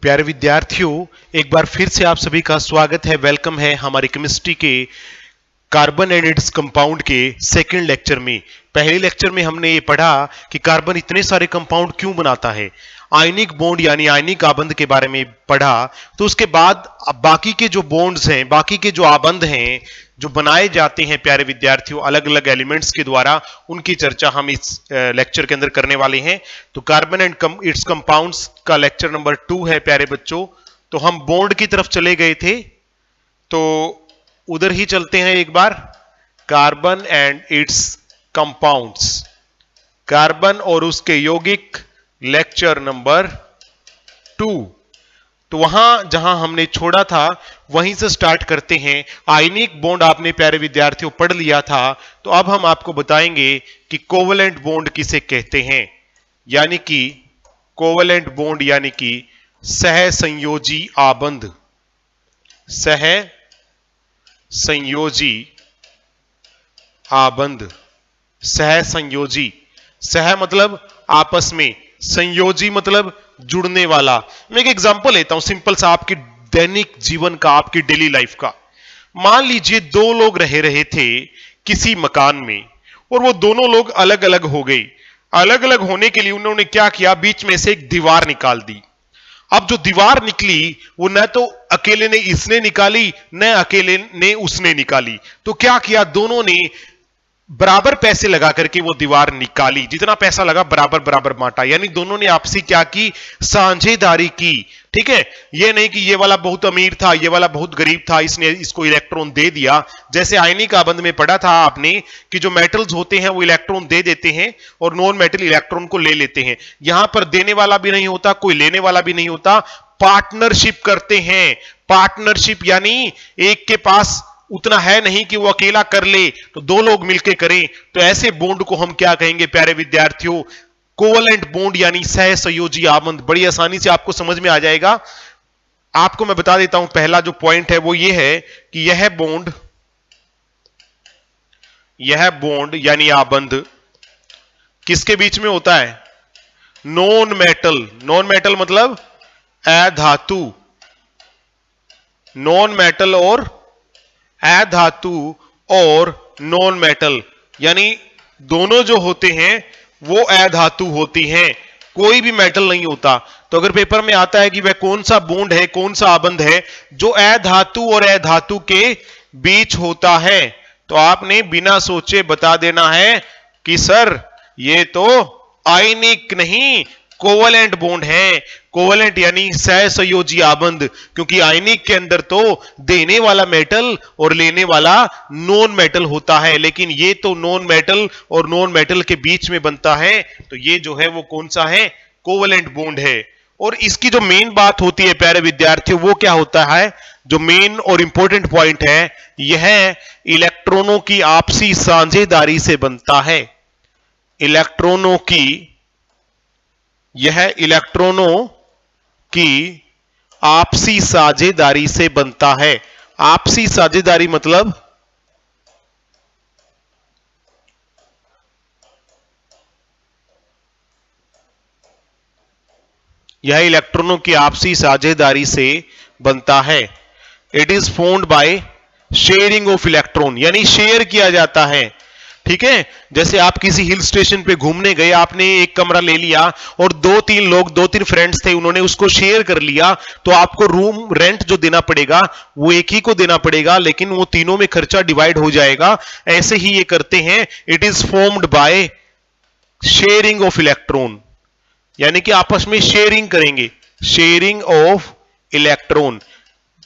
प्यारे विद्यार्थियों, एक बार फिर से आप सभी का स्वागत है, वेलकम है हमारे केमिस्ट्री के कार्बन एंड इट्स कंपाउंड के सेकंड लेक्चर में। पहले लेक्चर में हमने ये पढ़ा कि कार्बन इतने सारे कंपाउंड क्यों बनाता है, आयनिक बॉन्ड यानी आयनिक आबंध के बारे में पढ़ा। तो उसके बाद अब बाकी के जो बॉन्ड्स हैं, बाकी के जो आबंध हैं जो बनाए जाते हैं प्यारे विद्यार्थियों अलग अलग एलिमेंट्स के द्वारा, उनकी चर्चा हम इस लेक्चर के अंदर करने वाले हैं। तो कार्बन एंड इट्स कंपाउंड्स का लेक्चर नंबर 2 है प्यारे बच्चों। तो हम बॉन्ड की तरफ चले गए थे, तो उधर ही चलते हैं एक बार। Carbon and its compounds, carbon और उसके यौगिक, लेक्चर नंबर 2। तो वहां जहां हमने छोड़ा था वहीं से स्टार्ट करते हैं। आयनिक बॉन्ड आपने प्यारे विद्यार्थियों पढ़ लिया था, तो अब हम आपको बताएंगे कि कोवलेंट बॉन्ड किसे कहते हैं, यानी कि कोवलेंट बॉन्ड यानी कि सहसंयोजी आबंध। सहसंयोजी आबंध, सहसंयोजी, सह मतलब आपस में, संयोजी मतलब जुड़ने वाला। मैं एक एग्जांपल लेता हूं सिंपल सा आपके दैनिक जीवन का, आपकी डेली लाइफ का। मान लीजिए दो लोग रहे थे किसी मकान में और वो दोनों लोग अलग अलग हो गए। अलग अलग होने के लिए उन्होंने क्या किया, बीच में से एक दीवार निकाल दी। अब जो दीवार निकली वो न तो अकेले ने इसने निकाली, न अकेले ने उसने निकाली। तो क्या किया, दोनों ने बराबर पैसे लगा करके वो दीवार निकाली। जितना पैसा लगा बराबर बराबर बांटा, यानी दोनों ने आपसी क्या की, साझेदारी की। ठीक है, ये नहीं कि ये वाला बहुत अमीर था, ये वाला बहुत गरीब था, इसने इसको इलेक्ट्रॉन दे दिया। जैसे आयनिक आबंध में पढ़ा था आपने कि जो मेटल्स होते हैं वो इलेक्ट्रॉन दे देते हैं और नॉन मेटल इलेक्ट्रॉन को ले लेते हैं। यहां पर देने वाला भी नहीं होता, कोई लेने वाला भी नहीं होता, पार्टनरशिप करते हैं। पार्टनरशिप यानी एक के पास उतना है नहीं कि वो अकेला कर ले, तो दो लोग मिलकर करें। तो ऐसे बॉन्ड को हम क्या कहेंगे प्यारे विद्यार्थियों, कोवलेंट बॉन्ड यानी सहसंयोजी आबंध। बड़ी आसानी से आपको समझ में आ जाएगा। आपको मैं बता देता हूं, पहला जो पॉइंट है वो ये है कि यह बॉन्ड यानी आबंध किसके बीच में होता है, नॉन मेटल। नॉन मेटल मतलब अधातु, नॉन मेटल और अधातु और नॉन मेटल, यानी दोनों जो होते हैं वो अधातु होती हैं, कोई भी मेटल नहीं होता। तो अगर पेपर में आता है कि वह कौन सा बॉन्ड है, कौन सा आबंध है जो अधातु और अधातु के बीच होता है, तो आपने बिना सोचे बता देना है कि सर ये तो आयनिक नहीं, कोवलेंट बॉन्ड है। कोवलेंट यानी सहसंयोजी आबंध, क्योंकि आयनिक के अंदर तो देने वाला मेटल और लेने वाला नॉन मेटल होता है, लेकिन ये तो नॉन मेटल और नॉन मेटल के बीच में बनता है। तो ये जो है वो कौन सा है, कोवलेंट बॉन्ड है। और इसकी जो मेन बात होती है प्यारे विद्यार्थियों, वो क्या होता है, जो मेन और इंपॉर्टेंट पॉइंट है, यह इलेक्ट्रॉनों की आपसी साझेदारी से बनता है। इलेक्ट्रॉनों की, यह इलेक्ट्रॉनों की आपसी साझेदारी से बनता है। आपसी साझेदारी मतलब यह इलेक्ट्रॉनों की आपसी साझेदारी से बनता है। It is formed by sharing of electron, यानी शेयर किया जाता है। ठीक है, जैसे आप किसी हिल स्टेशन पे घूमने गए, आपने एक कमरा ले लिया और दो तीन फ्रेंड्स थे, उन्होंने उसको शेयर कर लिया, तो आपको रूम रेंट जो देना पड़ेगा वो एक ही को देना पड़ेगा, लेकिन वो तीनों में खर्चा डिवाइड हो जाएगा। ऐसे ही ये करते हैं। It is formed by sharing of electron, यानी कि आपस में शेयरिंग करेंगे, शेयरिंग ऑफ इलेक्ट्रॉन।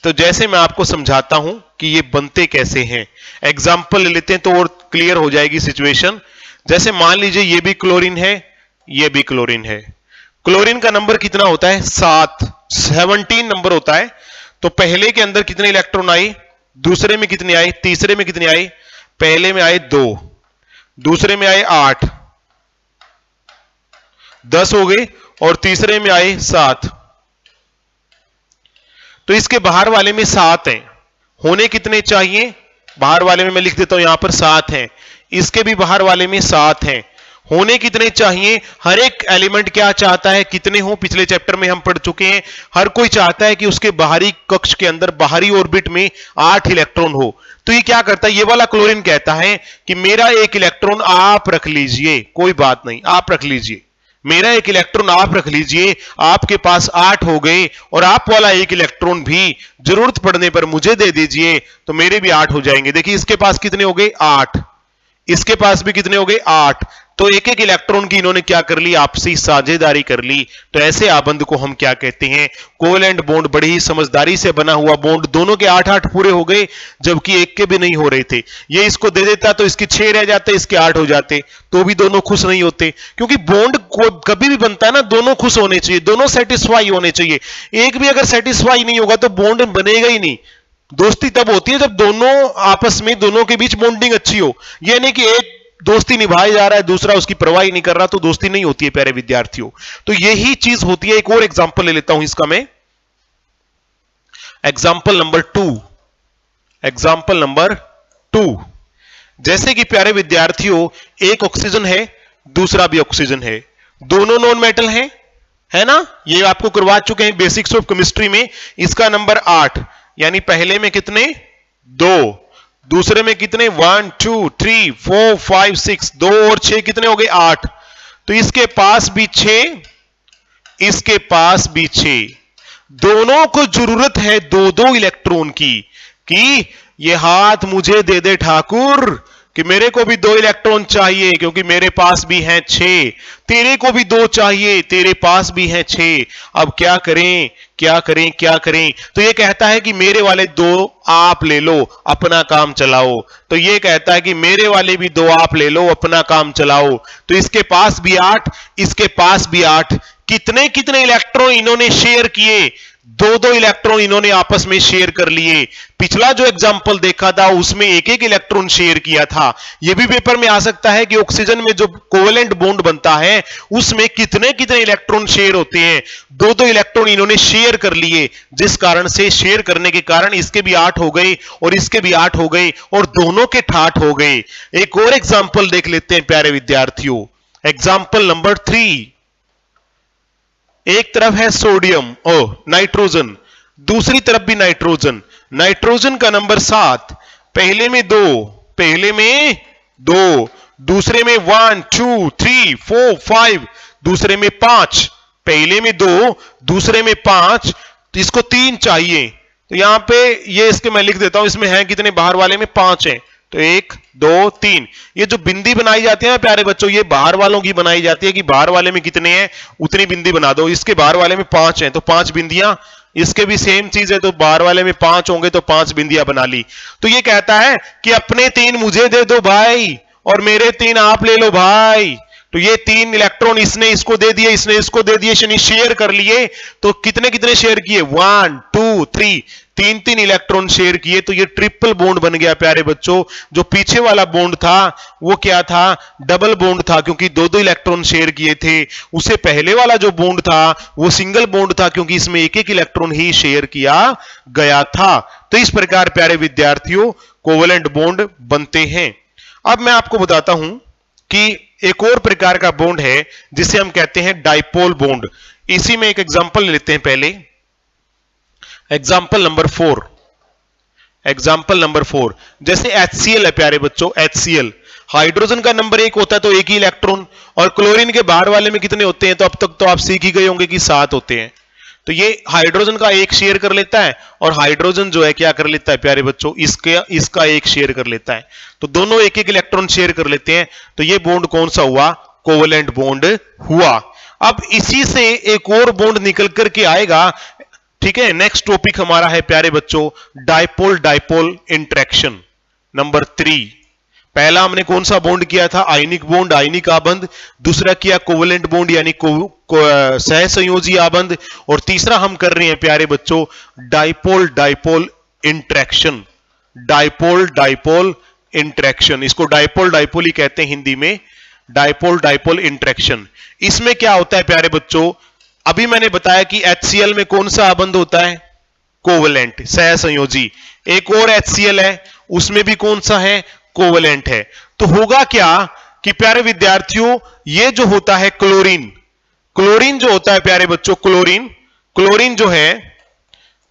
तो जैसे मैं आपको समझाता हूं कि ये बनते कैसे हैं, एग्जाम्पल ले लेते हैं तो और क्लियर हो जाएगी सिचुएशन। जैसे मान लीजिए ये भी क्लोरीन है, ये भी क्लोरीन है। क्लोरीन का नंबर कितना होता है, 17 नंबर होता है। तो पहले के अंदर कितने इलेक्ट्रॉन आए, दूसरे में कितने आए, तीसरे में कितने आए, पहले में आए 2, दूसरे में आए 8, 10 हो गए, और तीसरे में आए 7। तो इसके बाहर वाले में 7 हैं, होने कितने चाहिए, बाहर वाले में मैं लिख देता हूं यहां पर 7 हैं, इसके भी बाहर वाले में 7 हैं, होने कितने चाहिए? हर एक एलिमेंट क्या चाहता है, कितने हो? पिछले चैप्टर में हम पढ़ चुके हैं, हर कोई चाहता है कि उसके बाहरी कक्ष के अंदर, बाहरी ऑर्बिट में 8 इलेक्ट्रॉन हो। तो ये क्या करता है, ये वाला क्लोरीन कहता है कि मेरा एक इलेक्ट्रॉन आप रख लीजिए, कोई बात नहीं, आप रख लीजिए, मेरा एक इलेक्ट्रॉन आप रख लीजिए, आपके पास 8 हो गए, और आप वाला एक इलेक्ट्रॉन भी जरूरत पड़ने पर मुझे दे दीजिए, तो मेरे भी 8 हो जाएंगे। देखिए इसके पास कितने हो गए? 8। इसके पास भी कितने हो गए? 8। तो एक एक इलेक्ट्रॉन की इन्होंने क्या कर ली? आपसी साझेदारी कर ली। तो ऐसे आबंध को हम क्या कहते हैं? Covalent bond. बड़ी ही समझदारी से बना हुआ बॉन्ड, दोनों के 8-8 पूरे हो गए, जबकि एक के भी नहीं हो रहे थे। ये इसको दे देता तो इसके 6 रह जाते, इसके 8 हो जाते, तो भी दोनों खुश नहीं होते। क्योंकि बॉन्ड को कभी भी बनता है ना, दोनों खुश होने चाहिए, दोनों सेटिस्फाई होने चाहिए। एक भी अगर सेटिस्फाई नहीं होगा तो बॉन्ड बनेगा ही नहीं। दोस्ती तब होती है जब दोनों आपस में, दोनों के बीच बॉन्डिंग अच्छी हो। यह नहीं कि एक दोस्ती निभाई जा रहा है, दूसरा उसकी परवाह ही नहीं कर रहा, तो दोस्ती नहीं होती है प्यारे विद्यार्थियों। तो यही चीज होती है। एक और एग्जांपल ले लेता हूं इसका मैं, एग्जांपल नंबर 2। एग्जांपल नंबर 2, जैसे कि प्यारे विद्यार्थियों, एक ऑक्सीजन है, दूसरा भी ऑक्सीजन है, दोनों नॉन मेटल हैं, है ना? ये आपको करवा चुके हैं बेसिक्स ऑफ केमिस्ट्री में। इसका नंबर 8, यानी पहले में कितने? 2, दूसरे में कितने? 1 2 3 4 5 6, 2 और 6 कितने हो गए? 8। तो इसके पास भी 6, इसके पास भी 6। दोनों को जरूरत है 2-2 इलेक्ट्रॉन की, कि ये हाथ मुझे दे दे ठाकुर, कि मेरे को भी 2 इलेक्ट्रॉन चाहिए, क्योंकि मेरे पास भी हैं 6, तेरे को भी 2 चाहिए, तेरे पास भी हैं 6। अब क्या करें, क्या करें, क्या करें? तो ये कहता है कि मेरे वाले 2 आप ले लो, अपना काम चलाओ। तो ये कहता है कि मेरे वाले भी 2 आप ले लो, अपना काम चलाओ। तो इसके पास भी 8, इसके पास भी 8। कितने कितने इलेक्ट्रॉन इन्होंने शेयर किए? 2-2 इलेक्ट्रॉन इन्होंने आपस में शेयर कर लिए। पिछला जो एग्जांपल देखा था उसमें एक एक इलेक्ट्रॉन शेयर किया था। यह भी पेपर में आ सकता है कि ऑक्सीजन में जो कोवेलेंट बॉन्ड बनता है उसमें कितने कितने इलेक्ट्रॉन शेयर होते हैं। 2-2 इलेक्ट्रॉन इन्होंने शेयर कर लिए, जिस कारण से शेयर करने के कारण इसके भी 8 हो गए और इसके भी 8 हो गए और दोनों के 8 हो गए। एक और एग्जांपल देख लेते हैं प्यारे विद्यार्थियों, एग्जांपल नंबर 3। एक तरफ है सोडियम, नाइट्रोजन, दूसरी तरफ भी नाइट्रोजन। नाइट्रोजन का नंबर 7, पहले में 2, पहले में 2, दूसरे में 1 2 3 4 5, दूसरे में 5, पहले में 2, दूसरे में 5, तो इसको 3 चाहिए। तो यहां पे ये इसके मैं लिख देता हूं, इसमें है कितने? बाहर वाले में 5 है, तो 1 2 3। ये जो बिंदी बनाई जाती है ना प्यारे बच्चों, ये बाहर वालों की बनाई जाती है कि बाहर वाले में कितने हैं उतनी बिंदी बना दो। इसके बाहर वाले में 5 हैं तो 5 बिंदियां, इसके भी सेम चीज है, तो बाहर वाले में 5 होंगे तो 5 बिंदियां बना ली। तो ये कहता है कि अपने 3 मुझे दे दो भाई, और मेरे 3 आप ले लो भाई। तो ये 3 इलेक्ट्रॉन इसने इसको दे दिए, इसने इसको दे दिए, शनि शेयर कर लिए। तो कितने कितने शेयर किए? 1 2 3, 3-3 इलेक्ट्रॉन शेयर किए। तो ये ट्रिपल बॉन्ड बन गया प्यारे बच्चों। जो पीछे वाला बॉन्ड था वो क्या था? डबल बॉन्ड था, क्योंकि 2-2 इलेक्ट्रॉन शेयर किए थे। उससे पहले वाला जो बॉन्ड था वो सिंगल बॉन्ड था, क्योंकि इसमें एक एक इलेक्ट्रॉन ही शेयर किया गया था। तो इस प्रकार प्यारे विद्यार्थियों कोवेलेंट बॉन्ड बनते हैं। अब मैं आपको बताता हूं कि एक और प्रकार का बॉन्ड है जिसे हम कहते हैं डाइपोल बॉन्ड। इसी में एक एग्जांपल लेते हैं पहले, एग्जांपल नंबर 4। एग्जांपल नंबर 4, जैसे HCl है प्यारे बच्चों, HCl, हाइड्रोजन का नंबर 1 होता है तो 1 ही इलेक्ट्रॉन, और क्लोरीन के बाहर वाले में कितने होते हैं? तो अब तक तो आप सीख ही गए होंगे कि 7 होते हैं। तो ये हाइड्रोजन का 1 शेयर कर लेता है, और हाइड्रोजन जो है क्या कर लेता है प्यारे बच्चों? इसका 1 शेयर कर लेता है। तो दोनों एक एक इलेक्ट्रॉन शेयर कर लेते हैं। तो ये बॉन्ड कौन सा हुआ? कोवेलेंट बॉन्ड हुआ। अब इसी से एक और बॉन्ड निकल करके आएगा, ठीक है? नेक्स्ट टॉपिक हमारा है प्यारे बच्चों डाइपोल डाइपोल इंटरेक्शन नंबर 3। पहला हमने कौन सा बॉन्ड किया था? आयनिक बॉन्ड, आयनिक आबंध। दूसरा किया कोवेलेंट बॉन्ड यानी सहसंयोजी आबंध। और तीसरा हम कर रहे हैं प्यारे बच्चों dipole dipole interaction. Dipole dipole interaction, इसको डाइपोल डाइपोल ही कहते हैं हिंदी में, डाइपोल डाइपोल इंटरेक्शन। इसमें क्या होता है प्यारे बच्चों? अभी मैंने बताया कि HCl में कौन सा आबंध होता है? कोवेलेंट, सहसंयोजी। एक और HCl है, उसमें भी कौन सा है? कोवेलेंट है। तो होगा क्या कि प्यारे विद्यार्थियों ये जो होता है क्लोरीन, क्लोरीन जो होता है प्यारे बच्चों, क्लोरीन, क्लोरीन जो है,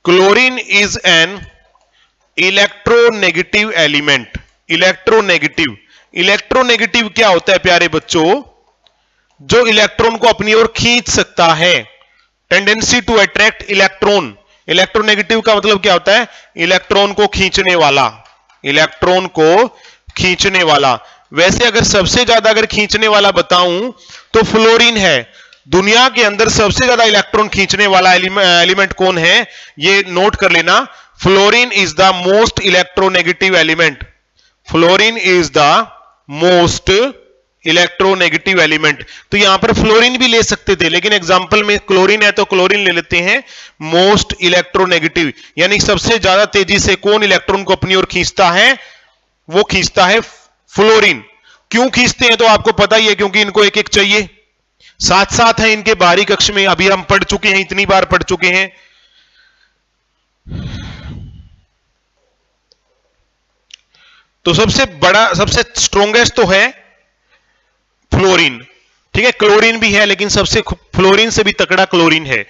chlorine is an electronegative element. Electronegative, electronegative क्या होता है प्यारे बच्चों? जो इलेक्ट्रॉन को अपनी ओर खींच सकता है, tendency to attract electron. Electronegative का मतलब क्या होता है? इलेक्ट्रॉन को खींचने वाला, इलेक्ट्रॉन को खींचने वाला। वैसे अगर सबसे ज्यादा अगर खींचने वाला बताऊं तो फ्लोरीन है। दुनिया के अंदर सबसे ज्यादा इलेक्ट्रॉन खींचने वाला एलिमेंट कौन है? ये नोट कर लेना, fluorine is the most electronegative element. Fluorine is the most electronegative element. तो यहां पर फ्लोरीन भी ले सकते थे, लेकिन एग्जांपल में क्लोरीन है तो क्लोरीन ले लेते हैं। मोस्ट इलेक्ट्रोनेगेटिव यानी सबसे ज्यादा तेजी से कौन इलेक्ट्रॉन को अपनी ओर खींचता है? वो खींचता है फ्लोरीन। क्यों खींचते हैं तो आपको पता ही है, क्योंकि इनको एक एक चाहिए। साथ साथ है इनके बाहरी कक्ष में, अभी हम पढ़ चुके हैं, इतनी बार पढ़ चुके हैं। तो सबसे बड़ा, सबसे स्ट्रोंगेस्ट तो है फ्लोरीन, ठीक है। क्लोरीन भी है लेकिन सबसे फ्लोरीन से भी तकड़ा क्लोरीन है।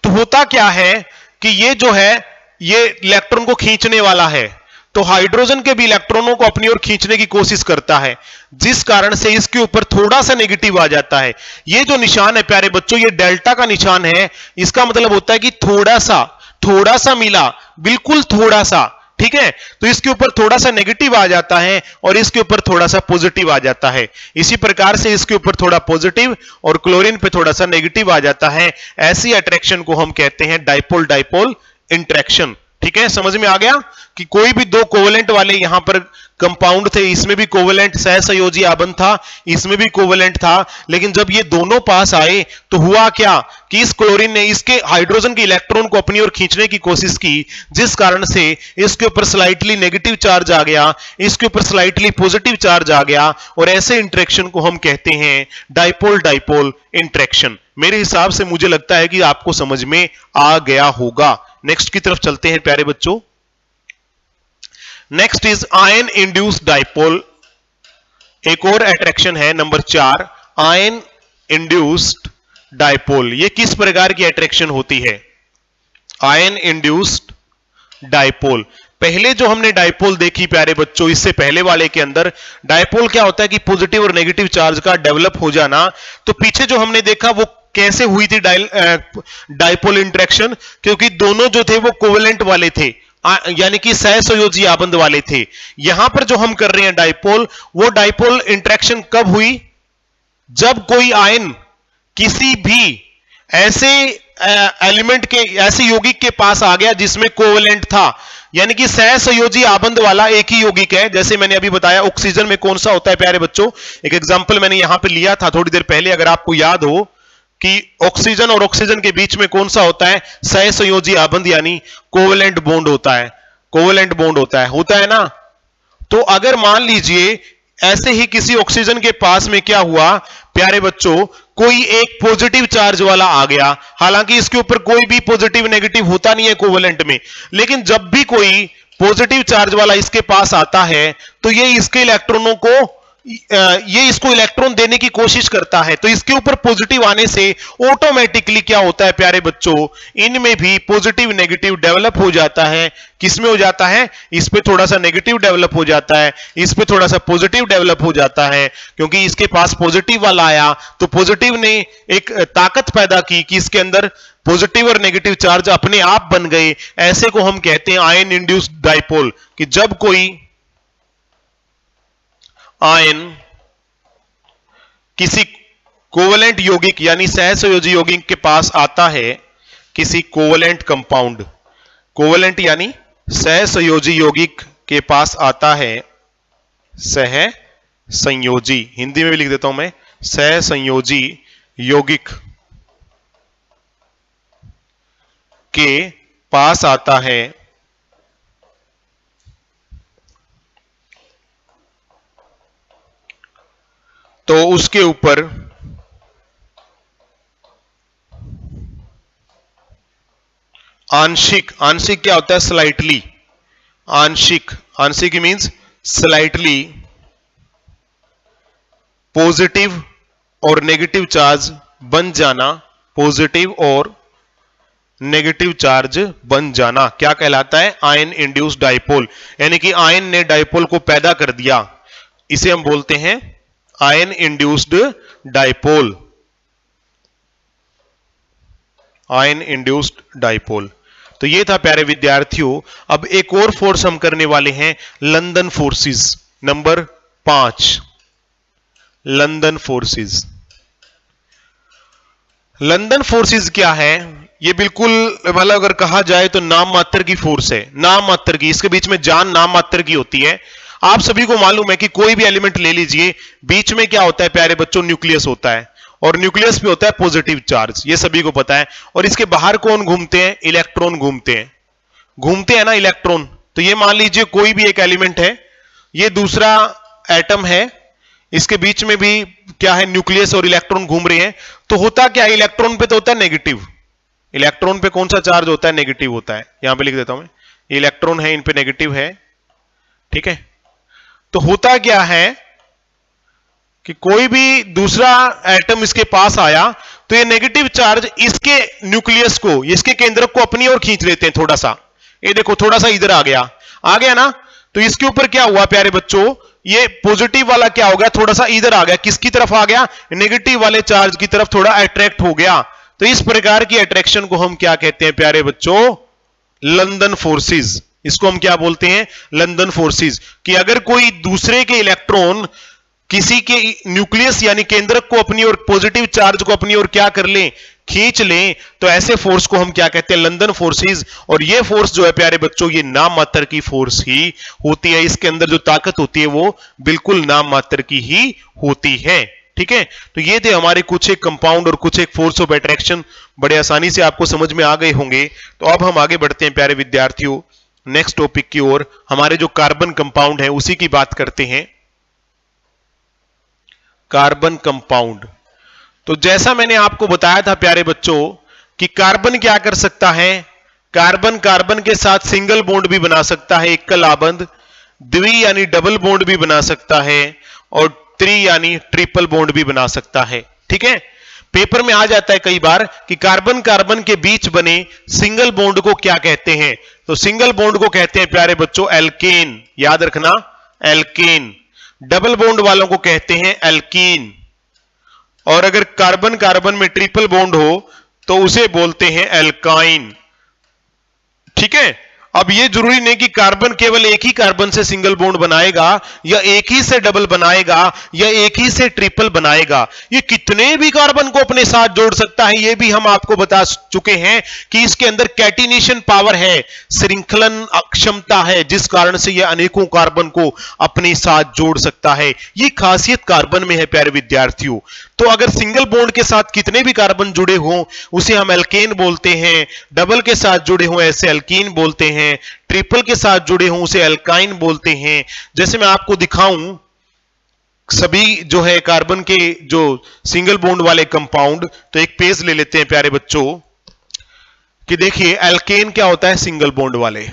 तो होता क्या है कि ये जो है ये इलेक्ट्रॉन को खींचने वाला है, तो हाइड्रोजन के भी इलेक्ट्रॉनों को अपनी ओर खींचने की कोशिश करता है, जिस कारण से इसके ऊपर थोड़ा सा नेगेटिव आ जाता है। ये जो निशान है प्यारे बच्चों, ये डेल्टा का निशान है। इसका मतलब होता है कि थोड़ा सा मिला, बिल्कुल थोड़ा सा, ठीक है। तो इसके ऊपर थोड़ा सा नेगेटिव आ जाता है और इसके ऊपर थोड़ा सा पॉजिटिव आ जाता है। इसी प्रकार से इसके ऊपर थोड़ा पॉजिटिव और क्लोरीन पे थोड़ा सा नेगेटिव आ जाता है। ऐसी अट्रैक्शन को हम कहते हैं डाइपोल डाइपोल इंटरेक्शन। ठीक है, समझ में आ गया कि कोई भी दो कोवेलेंट वाले यहां पर कंपाउंड थे, इसमें भी कोवेलेंट सहसंयोजी आबंध था, इसमें भी कोवेलेंट था, लेकिन जब ये दोनों पास आए तो हुआ क्या कि इस क्लोरीन ने इसके हाइड्रोजन के इलेक्ट्रॉन को अपनी ओर खींचने की कोशिश की, जिस कारण से इसके ऊपर स्लाइटली नेगेटिव चार्ज आ गया, इसके ऊपर स्लाइटली पॉजिटिव चार्ज आ गया, और ऐसे इंटरेक्शन को हम कहते हैं डाइपोल डाइपोल इंटरेक्शन। मेरे हिसाब से मुझे लगता है कि आपको समझ में आ गया होगा। नेक्स्ट की तरफ चलते हैं प्यारे बच्चों। Next is ion induced dipole. एक और अट्रैक्शन है नंबर 4, आयन इंड्यूस्ड डाइपोल। ये किस प्रकार की अट्रैक्शन होती है? Ion induced dipole. पहले जो हमने डाइपोल देखी प्यारे बच्चों, इससे पहले वाले के अंदर डाइपोल क्या होता है कि पॉजिटिव और नेगेटिव चार्ज का डेवलप हो जाना। तो पीछे जो हमने देखा वो कैसे हुई थी डाइपोल इंटरेक्शन? क्योंकि दोनों जो थे वो कोवेलेंट वाले थे, यानी कि सहसंयोजी आबंध वाले थे। यहां पर जो हम कर रहे हैं डाइपोल, वो डाइपोल इंटरेक्शन कब हुई? जब कोई आयन किसी भी ऐसे एलिमेंट के, ऐसे यौगिक के पास आ गया जिसमें कोवेलेंट था, यानी कि सहसंयोजी आबंध वाला एक ही यौगिक है। जैसे मैंने अभी बताया ऑक्सीजन में कौन सा होता है प्यारे बच्चों, एक एग्जांपल मैंने यहां पे लिया था थोड़ी देर पहले, अगर आपको याद हो कि ऑक्सीजन और ऑक्सीजन के बीच में कौन सा होता है? सहसंयोजी आबंध, यानी कोवेलेंट बॉन्ड होता है। कोवेलेंट बॉन्ड होता है ना। तो अगर मान लीजिए ऐसे ही किसी ऑक्सीजन के पास में क्या हुआ प्यारे बच्चों, कोई एक पॉजिटिव चार्ज वाला आ गया, हालांकि इसके ऊपर कोई भी पॉजिटिव नेगेटिव होता नहीं है कोवेलेंट में, लेकिन जब भी कोई पॉजिटिव चार्ज वाला इसके पास आता है तो ये इसके इलेक्ट्रॉनों को, ये इसको इलेक्ट्रॉन देने की कोशिश करता है। तो इसके ऊपर पॉजिटिव आने से ऑटोमेटिकली क्या होता है प्यारे बच्चों, इनमें भी पॉजिटिव नेगेटिव डेवलप हो जाता है। किसमें हो जाता है? इस पे थोड़ा सा नेगेटिव डेवलप हो जाता है, इस पे थोड़ा सा पॉजिटिव डेवलप हो जाता है। क्योंकि इसके पास पॉजिटिव वाला आया तो पॉजिटिव ने एक ताकत पैदा की कि इसके अंदर पॉजिटिव और नेगेटिव चार्ज अपने आप बन गए। ऐसे को हम कहते हैं आयन इंड्यूस्ड डाइपोल, कि जब कोई आयन किसी कोवेलेंट यौगिक यानी सहसंयोजी यौगिक के पास आता है, किसी कोवेलेंट कंपाउंड, कोवेलेंट यानी सहसंयोजी यौगिक के पास आता है, सहसंयोजी, हिंदी में भी लिख देता हूं मैं, सहसंयोजी यौगिक के पास आता है, तो उसके ऊपर आंशिक, आंशिक क्या होता है? स्लाइटली, आंशिक, आंशिक मींस स्लाइटली पॉजिटिव और नेगेटिव चार्ज बन जाना, पॉजिटिव और नेगेटिव चार्ज बन जाना क्या कहलाता है? Ion induced dipole. यानी कि आयन ने डाइपोल को पैदा कर दिया, इसे हम बोलते हैं ion induced dipole. Ion induced dipole. तो ये था प्यारे विद्यार्थियों। अब एक और फोर्स हम करने वाले हैं, London forces. Number 5, London forces. London forces क्या है? ये बिल्कुल मतलब अगर कहा जाए तो नाम मात्र की फोर्स है, नाम मात्र की। इसके बीच में जान नाम मात्र की होती है। आप सभी को मालूम है कि कोई भी एलिमेंट ले लीजिए, बीच में क्या होता है प्यारे बच्चों? न्यूक्लियस होता है, और न्यूक्लियस पे होता है पॉजिटिव चार्ज, ये सभी को पता है। और इसके बाहर कौन घूमते हैं? इलेक्ट्रॉन घूमते हैं, घूमते हैं ना इलेक्ट्रॉन। तो ये मान लीजिए कोई भी एक एलिमेंट है, ये दूसरा एटम है, इसके बीच में भी क्या है? न्यूक्लियस और इलेक्ट्रॉन घूम रहे हैं। तो होता क्या है? इलेक्ट्रॉन पे तो होता है नेगेटिव, इलेक्ट्रॉन पे कौन सा चार्ज होता है? नेगेटिव होता है। यहां पे लिख देता हूं मैं, इलेक्ट्रॉन है, इन पे नेगेटिव है, ठीक है। तो होता क्या है कि कोई भी दूसरा एटम इसके पास आया तो ये नेगेटिव चार्ज इसके न्यूक्लियस को, इसके केंद्रक को अपनी ओर खींच लेते हैं थोड़ा सा। ये देखो थोड़ा सा इधर आ गया, आ गया ना। तो इसके ऊपर क्या हुआ प्यारे बच्चों? ये पॉजिटिव वाला क्या हो गया? थोड़ा सा इधर आ गया। किसकी तरफ आ गया? नेगेटिव वाले चार्ज की तरफ थोड़ा अट्रैक्ट हो गया। तो इस प्रकार की अट्रैक्शन को हम क्या कहते हैं प्यारे बच्चों? London forces. इसको हम क्या बोलते हैं? London forces. कि अगर कोई दूसरे के इलेक्ट्रॉन किसी के न्यूक्लियस यानी केंद्रक को अपनी ओर, पॉजिटिव चार्ज को अपनी ओर क्या कर ले? खींच लें। तो ऐसे फोर्स को हम क्या कहते हैं? London forces. और ये फोर्स जो है प्यारे बच्चों, ये नाम मात्र की फोर्स ही होती है। इसके अंदर जो ताकत होती है वो बिल्कुल नाम मात्र की ही होती है, ठीक है। तो ये थे हमारे कुछ एक कंपाउंड और कुछ एक फोर्स ऑफ अट्रैक्शन, बड़े आसानी से आपको समझ में आ गए होंगे। तो अब हम आगे बढ़ते हैं प्यारे विद्यार्थियों नेक्स्ट टॉपिक की ओर। हमारे जो कार्बन कंपाउंड है उसी की बात करते हैं, कार्बन कंपाउंड। तो जैसा मैंने आपको बताया था प्यारे बच्चों कि कार्बन क्या कर सकता है? कार्बन कार्बन के साथ सिंगल बॉन्ड भी बना सकता है, एकल आबंध, द्वि यानी डबल बॉन्ड भी बना सकता है, और त्रि यानी ट्रिपल बॉन्ड भी बना सकता है, ठीक है। पेपर में आ जाता है कई बार कि कार्बन कार्बन के बीच बने सिंगल बॉन्ड को क्या कहते हैं? तो सिंगल बॉन्ड को कहते हैं प्यारे बच्चों एल्केन, याद रखना एल्केन। डबल बॉन्ड वालों को कहते हैं एल्कीन। और अगर कार्बन कार्बन में ट्रिपल बॉन्ड हो तो उसे बोलते हैं एल्काइन, ठीक है। अब यह जरूरी नहीं कि कार्बन केवल एक ही कार्बन से सिंगल बॉन्ड बनाएगा, या एक ही से डबल बनाएगा, या एक ही से ट्रिपल बनाएगा। ये कितने भी कार्बन को अपने साथ जोड़ सकता है। यह भी हम आपको बता चुके हैं कि इसके अंदर कैटिनेशन पावर है, श्रृंखलन क्षमता है, जिस कारण से यह अनेकों कार्बन को अपने साथ जोड़ सकता है। यह खासियत कार्बन में है प्यारे विद्यार्थियों। तो अगर सिंगल बॉन्ड के साथ कितने भी कार्बन जुड़े हों उसे हम एल्केन बोलते हैं, डबल के साथ जुड़े हों ऐसे एल्कीन बोलते हैं, ट्रिपल के साथ जुड़े हों उसे एल्काइन बोलते हैं। जैसे मैं आपको दिखाऊं सभी जो है कार्बन के जो सिंगल बॉन्ड वाले कंपाउंड, तो एक पेज ले लेते हैं प्यारे बच्चों कि देखिए एल्केन क्या होता है? सिंगल बॉन्ड वाले।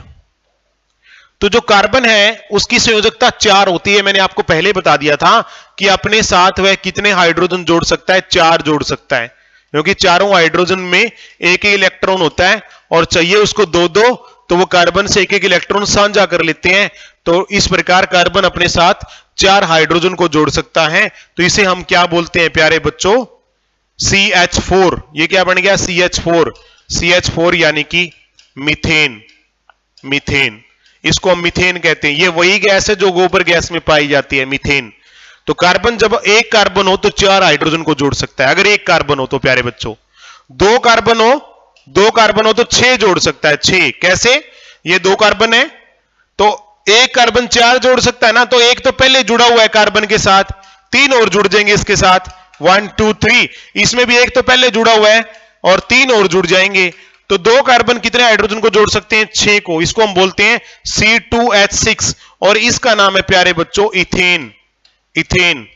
तो जो कार्बन है उसकी संयोजकता 4 होती है। मैंने आपको पहले बता दिया था कि अपने साथ वह कितने हाइड्रोजन जोड़ सकता है? 4 जोड़ सकता है, क्योंकि चारों हाइड्रोजन में एक ही इलेक्ट्रॉन होता है और चाहिए उसको 2-2, तो वो कार्बन से एक एक इलेक्ट्रॉन साझा कर लेते हैं। तो इस प्रकार कार्बन अपने साथ 4 हाइड्रोजन को जोड़ सकता है। तो इसे हम क्या बोलते हैं प्यारे बच्चों? CH4। ये क्या बन गया? CH4। CH4 यानी कि मीथेन। मीथेन, इसको हम मीथेन कहते हैं। ये वही गैस है जो गोबर गैस में पाई जाती है, मीथेन। तो कार्बन जब एक कार्बन हो तो 4 हाइड्रोजन को जोड़ सकता है। अगर एक कार्बन हो तो प्यारे बच्चों, 2 कार्बन हो तो 6 जोड़ सकता है। 6 कैसे? ये 2 कार्बन है तो एक कार्बन 4 जोड़ सकता है ना। तो एक तो पहले जुड़ा हुआ है कार्बन के साथ, 3 और जुड़ जाएंगे इसके साथ, 1 2 3। इसमें भी एक तो पहले जुड़ा हुआ है और 3 और जुड़ जाएंगे। तो 2 कार्बन कितने हाइड्रोजन को जोड़ सकते हैं? 6 को। इसको हम बोलते हैं C2H6 और इसका नाम है प्यारे बच्चों इथेन। इथेन,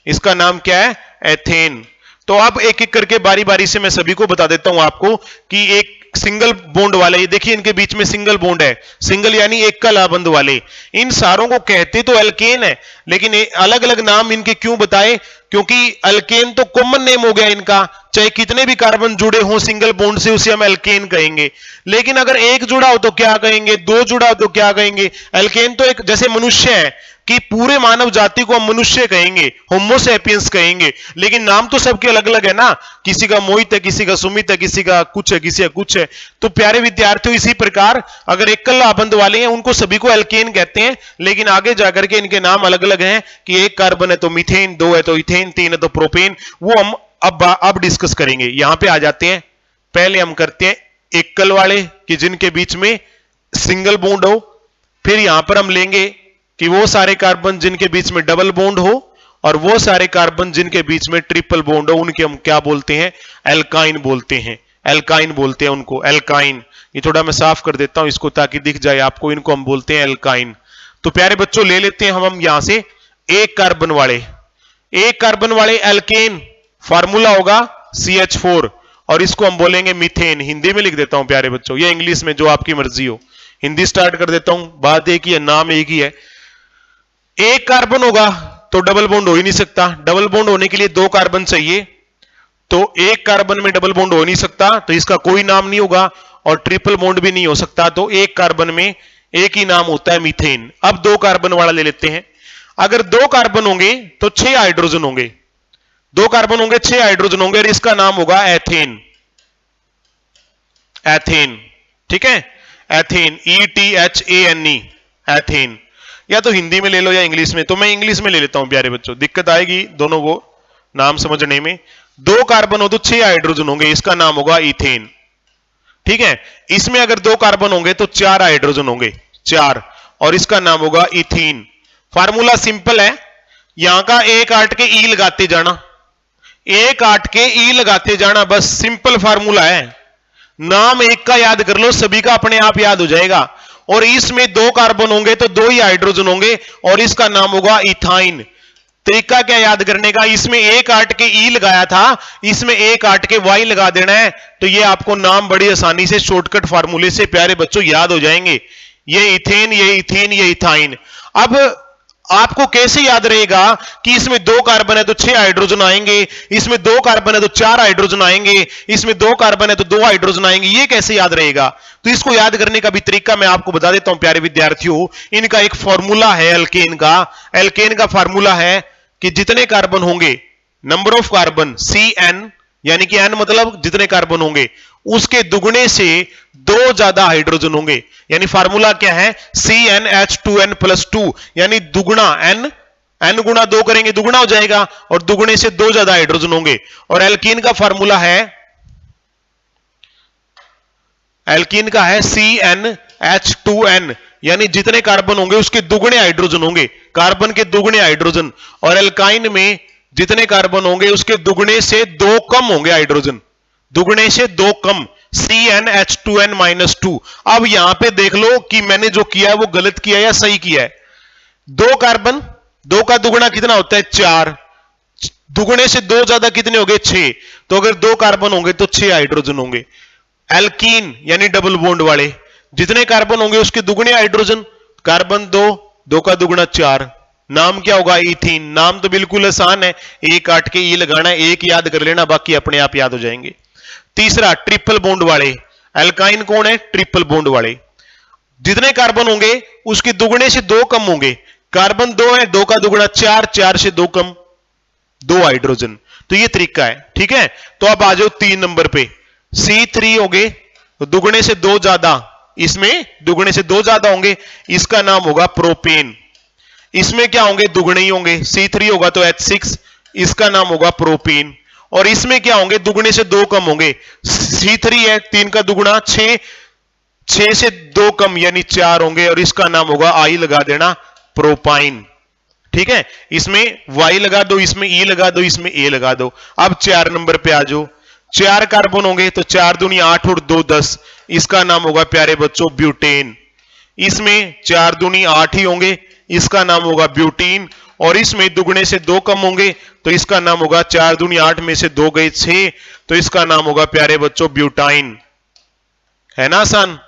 इसका नाम क्या है? एथेन। तो अब एक एक करके बारी बारी से मैं सभी को बता देता हूं आपको कि एक सिंगल बॉन्ड वाले, ये देखिए इनके बीच में सिंगल बॉन्ड है, सिंगल यानी एक कलाबंद वाले, इन सारों को कहते तो एल्केन है, लेकिन अलग अलग नाम इनके क्यों बताए? क्योंकि अल्केन तो कॉमन नेम हो गया इनका, चाहे कितने भी कार्बन जुड़े हों सिंगल बॉन्ड से, उसे हम एल्केन कहेंगे। लेकिन अगर एक जुड़ा हो तो क्या कहेंगे, दो जुड़ा हो तो क्या कहेंगे? एल्केन तो एक जैसे मनुष्य है कि पूरे मानव जाति को हम मनुष्य कहेंगे, होमो सैपियंस कहेंगे, लेकिन नाम तो सबके अलग अलग है ना, किसी का मोहित है, किसी का सुमित है, किसी का कुछ है, किसी का कुछ है। तो प्यारे विद्यार्थियों, इसी प्रकार अगर एकल आबंध वाले हैं उनको सभी को एल्केन कहते हैं, लेकिन आगे जाकर के इनके नाम अलग अलग हैं कि एक कार्बन है तो मीथेन, दो है तो इथेन, तीन है तो प्रोपेन, वो हम अब डिस्कस करेंगे। यहां पे आ जाते हैं, पहले हम करते हैं एकल वाले कि जिनके बीच में सिंगल बॉन्ड हो, फिर यहां पर हम लेंगे कि वो सारे कार्बन जिनके बीच में डबल बॉन्ड हो, और वो सारे कार्बन जिनके बीच में ट्रिपल बॉन्ड हो, उनके हम क्या बोलते हैं? एल्काइन बोलते हैं। एल्काइन बोलते हैं उनको, एल्काइन। ये थोड़ा मैं साफ कर देता हूं इसको ताकि दिख जाए आपको, इनको हम बोलते हैं एल्काइन। तो प्यारे बच्चों, ले लेते हैं हम यहां से एक कार्बन वाले एल्केन, फार्मूला होगा CH4, और इसको हम बोलेंगे मीथेन। हिंदी में लिख देता हूं प्यारे बच्चों, या इंग्लिश में, जो आपकी मर्जी हो। हिंदी स्टार्ट कर देता हूं, बात एक ही है, नाम एक ही है। एक कार्बन होगा तो डबल बॉन्ड हो ही नहीं सकता, डबल बॉन्ड होने के लिए दो कार्बन चाहिए, तो एक कार्बन में डबल बॉन्ड हो नहीं सकता, तो इसका कोई नाम नहीं होगा, और ट्रिपल बॉन्ड भी नहीं हो सकता, तो एक कार्बन में एक ही नाम होता है, मीथेन। अब दो कार्बन वाला ले लेते हैं। अगर दो कार्बन होंगे तो 6 हाइड्रोजन होंगे, दो कार्बन होंगे 6 हाइड्रोजन होंगे, और इसका नाम होगा एथेन। एथेन, ठीक है, एथेन, ETHANE, एथेन। या तो हिंदी में ले लो या इंग्लिश में, तो मैं इंग्लिश में ले लेता हूं प्यारे बच्चों, दिक्कत आएगी दोनों को नाम समझने में। दो कार्बन हो तो 6 हाइड्रोजन होंगे, इसका नाम होगा इथेन, ठीक है। इसमें अगर दो कार्बन होंगे तो 4 हाइड्रोजन होंगे, 4, और इसका नाम होगा इथीन। फार्मूला सिंपल है, यहां का एक काट के ई लगाते जाना, एक काट के ई लगाते जाना, बस सिंपल फार्मूला है। नाम एक का याद कर लो, सभी का अपने आप याद हो जाएगा। और इसमें दो कार्बन होंगे तो दो ही हाइड्रोजन होंगे, और इसका नाम होगा इथाइन। तरीका क्या याद करने का? इसमें एक काट के ई लगाया था, इसमें एक काट के वाई लगा देना है, तो ये आपको नाम बड़ी आसानी से शॉर्टकट फार्मूले से प्यारे बच्चों याद हो जाएंगे। ये इथेन, ये इथीन, ये इथाइन। अब आपको कैसे याद रहेगा कि इसमें दो कार्बन है तो 6 हाइड्रोजन आएंगे, इसमें दो कार्बन है तो 4 हाइड्रोजन आएंगे, इसमें दो कार्बन है तो 2 हाइड्रोजन आएंगे? ये कैसे याद रहेगा? तो इसको याद करने का भी तरीका मैं आपको बता देता हूं प्यारे विद्यार्थियों। इनका एक फॉर्मूला है एल्केन का। एल्केन का फॉर्मूला है कि जितने कार्बन होंगे, नंबर ऑफ कार्बन CN, यानी कि N मतलब जितने कार्बन होंगे उसके दुगने से दो ज्यादा हाइड्रोजन होंगे। यानी फार्मूला क्या है? CnH2n+2, यानी दुगुना n गुना 2 करेंगे दुगुना हो जाएगा, और दुगुने से दो ज्यादा हाइड्रोजन होंगे। और एल्कीन का फार्मूला है, एल्कीन का है CnH2n, यानी जितने कार्बन होंगे उसके दुगने हाइड्रोजन होंगे, कार्बन के दुगने हाइड्रोजन। और एल्काइन में जितने कार्बन होंगे उसके दुगने से दो कम होंगे हाइड्रोजन, दुगने से दो कम, CnH2n-2। अब यहां पे देख लो कि मैंने जो किया है वो गलत किया है या सही किया है। दो कार्बन, दो का दुगना कितना होता है? 4, दुगने से दो ज्यादा कितने हो गए? 6। तो अगर दो कार्बन होंगे तो 6 हाइड्रोजन होंगे। एल्कीन यानी डबल बॉन्ड वाले, जितने कार्बन होंगे उसके दुगने हाइड्रोजन, कार्बन 2, दो का दुगना 4, नाम क्या होगा? इथीन। नाम तो बिल्कुल आसान है, एक काट के ये लगाना है, एक याद कर लेना, बाकी अपने आप याद हो जाएंगे। तीसरा, ट्रिपल बॉन्ड वाले। एल्काइन कौन है? ट्रिपल बॉन्ड वाले। जितने कार्बन होंगे उसके दुगने से दो कम होंगे, कार्बन 2 है, दो का दुगना 4, 4 से दो कम, 2 हाइड्रोजन। तो ये तरीका है, ठीक है। तो अब आ जाओ 3 नंबर पे, C3 हो गए तो दुगने से दो ज्यादा, इसमें दुगने से दो ज्यादा होंगे, इसका नाम होगा प्रोपेन। इसमें क्या होंगे? दुगने ही होंगे, C3 होगा तो H6, इसका नाम होगा प्रोपेन। और इसमें क्या होंगे? दुगने से दो कम होंगे, C3 है, 3 का दुगना 6, 6 से दो कम यानी 4 होंगे, और इसका नाम होगा, I लगा देना, प्रोपाइन, ठीक है। इसमें Y लगा दो, इसमें E लगा दो, इसमें A लगा दो। अब 4 नंबर पे आ जाओ, 4 कार्बन होंगे तो 4 दूनी 8 और 2 10, इसका नाम होगा प्यारे बच्चों ब्यूटेन। इसमें 4 दूनी 8 ही होंगे, इसका नाम होगा ब्यूटीन। और इसमें दुगने से दो कम होंगे तो इसका नाम होगा, 4 दूनी 8 में से 2 गए 6, तो इसका नाम होगा प्यारे बच्चों ब्यूटाइन। है ना आसान।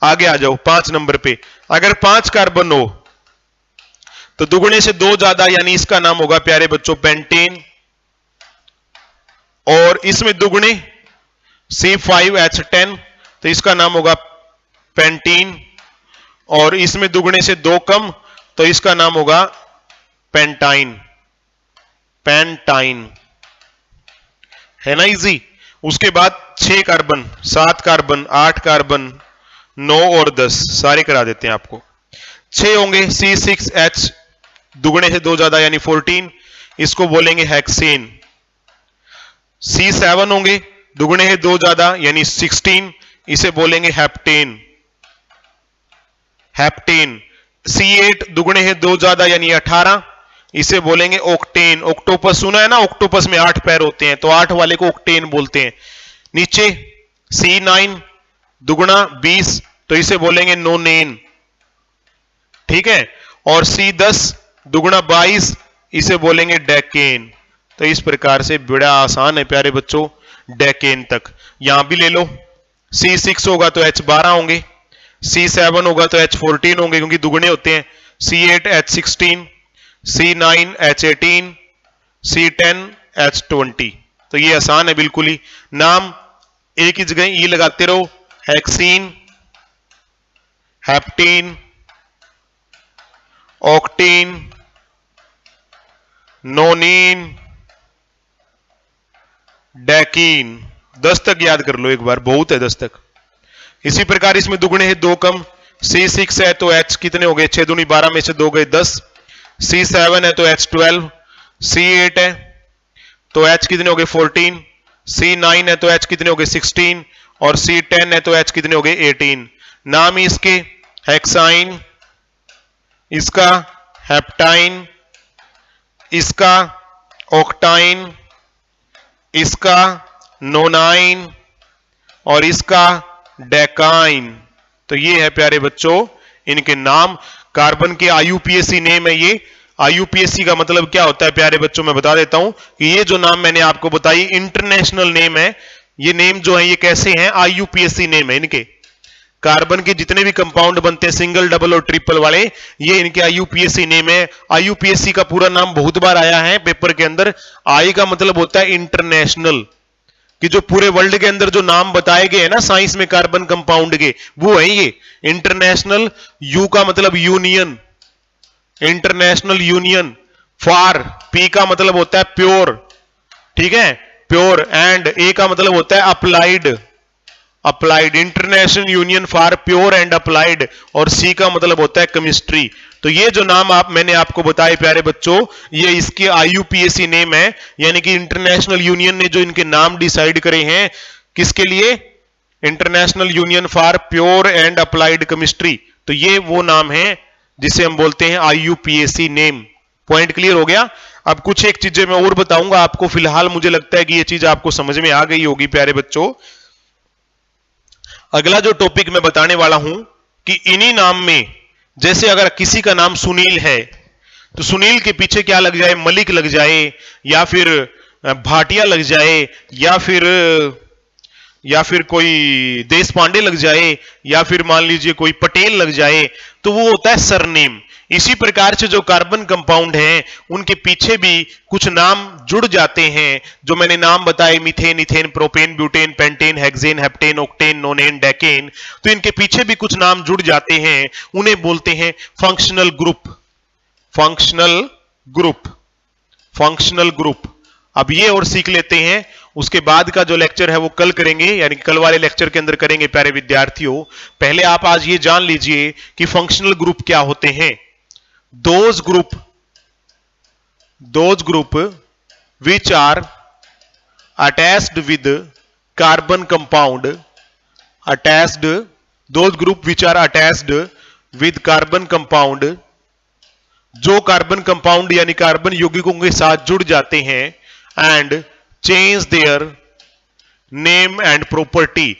आगे आ जाओ 5 नंबर पे। अगर 5 कार्बन हो तो दुगने से 2 ज्यादा, यानी इसका नाम होगा प्यारे बच्चों पेंटेन। और इसमें दुगने C5H10 तो इसका नाम होगा पेंटीन। और इसमें दुगने से 2 कम तो इसका नाम होगा पेंटाइन। पेंटाइन है ना इजी। उसके बाद 6 कार्बन, 7 कार्बन, 8 कार्बन, 9 और 10 सारे करा देते हैं आपको। 6 होंगे C6H, दुगने से 2 ज्यादा यानी 14, इसको बोलेंगे हेक्सेन। C7 होंगे दुगने से 2 ज्यादा यानी 16, इसे बोलेंगे हेप्टेन। हेप्टेन। C8 दुगने से 2 ज्यादा यानी 18, इसे बोलेंगे ऑक्टेन। ऑक्टोपस सुना है ना, ऑक्टोपस में 8 पैर होते हैं तो 8 वाले को ऑक्टेन बोलते हैं। नीचे C9 दुगना 20 तो इसे बोलेंगे नोनेन। ठीक है। और C10 दुगना 22 इसे बोलेंगे डेकेन। तो इस प्रकार से बड़ा आसान है प्यारे बच्चों डेकेन तक। यहां भी ले लो, C6 होगा तो H12 होंगे, C7 होगा तो H14 होंगे क्योंकि दुगने होते हैं, C8 H16, C9 H18, C10 H20। तो ये आसान है बिल्कुल ही। नाम एक ही जगह ई लगाते रहो, हेक्सीन, हेप्टीन, ऑक्टीन, नोनीन, डेकीन। 10 तक याद कर लो एक बार, बहुत है 10 तक। इसी प्रकार इसमें दुगने हैं 2 कम, C6 है तो H कितने हो गए, 6 दूनी 12 में से 2 गए 10। C7 है तो H12, C8 है तो H कितने हो गए 14, C9 है तो H कितने हो गए 16 और C10 है तो H कितने हो गए 18। नाम इसके हेक्साइन, इसका हेप्टाइन, इसका ऑक्टाइन, इसका नोनाइन और इसका डेकाइन। तो ये है प्यारे बच्चों इनके नाम। कार्बन के IUPAC नेम है ये। IUPAC का मतलब क्या होता है प्यारे बच्चों, मैं बता देता हूं कि ये जो नाम मैंने आपको बताई इंटरनेशनल नेम है। ये नेम जो है ये कैसे हैं, IUPAC नेम है इनके। कार्बन के जितने भी कंपाउंड बनते हैं सिंगल, डबल और ट्रिपल वाले, ये इनके IUPAC नेम है। IUPAC का पूरा नाम बहुत बार आया है पेपर के अंदर। आई का मतलब होता है इंटरनेशनल, कि जो पूरे वर्ल्ड के अंदर जो नाम बताए गए हैं ना साइंस में कार्बन कंपाउंड के, वो है ये इंटरनेशनल। यू का मतलब union, international union. For, P का मतलब होता है प्योर, ठीक है, प्योर। एंड ए का मतलब होता है applied, applied, international union for pure and applied. और सी का मतलब होता है केमिस्ट्री। तो ये जो नाम मैंने आपको बताए प्यारे बच्चों, ये इसके IUPAC नेम है, यानी कि इंटरनेशनल यूनियन ने जो इनके नाम डिसाइड करे हैं किसके लिए, international union for pure and applied chemistry. तो ये वो नाम है जिसे हम बोलते हैं IUPAC नेम। पॉइंट क्लियर हो गया। अब कुछ एक चीजें मैं और बताऊंगा आपको, फिलहाल मुझे लगता है कि ये चीज आपको समझ में आ गई होगी प्यारे बच्चों। अगला जो टॉपिक मैं बताने वाला हूं कि इन्हीं नाम में, जैसे अगर किसी का नाम सुनील है तो सुनील के पीछे क्या लग जाए, मलिक लग जाए, या फिर भाटिया लग जाए, या फिर कोई देश पांडे लग जाए, या फिर मान लीजिए कोई पटेल लग जाए, तो वो होता है सरनेम। इसी प्रकार से जो कार्बन कंपाउंड हैं उनके पीछे भी कुछ नाम जुड़ जाते हैं, जो मैंने नाम बताए methane, ethane, propane, butane, pentane, hexane, heptane, octane, नोनेन, decane. तो इनके पीछे भी कुछ नाम जुड़ जाते हैं, उन्हें बोलते हैं functional group. Functional group, functional group. अब ये और सीख लेते हैं, उसके बाद का जो लेक्चर है वो कल करेंगे, यानी कल वाले लेक्चर के अंदर करेंगे प्यारे विद्यार्थियों। पहले आप आज ये जान लीजिए कि फंक्शनल ग्रुप क्या होते हैं। those group which are attached with carbon compound, attached, those group which are attached with carbon compound, जो कार्बन कंपाउंड यानी कार्बन यौगिकों के साथ जुड़ जाते हैं, and change their name and property,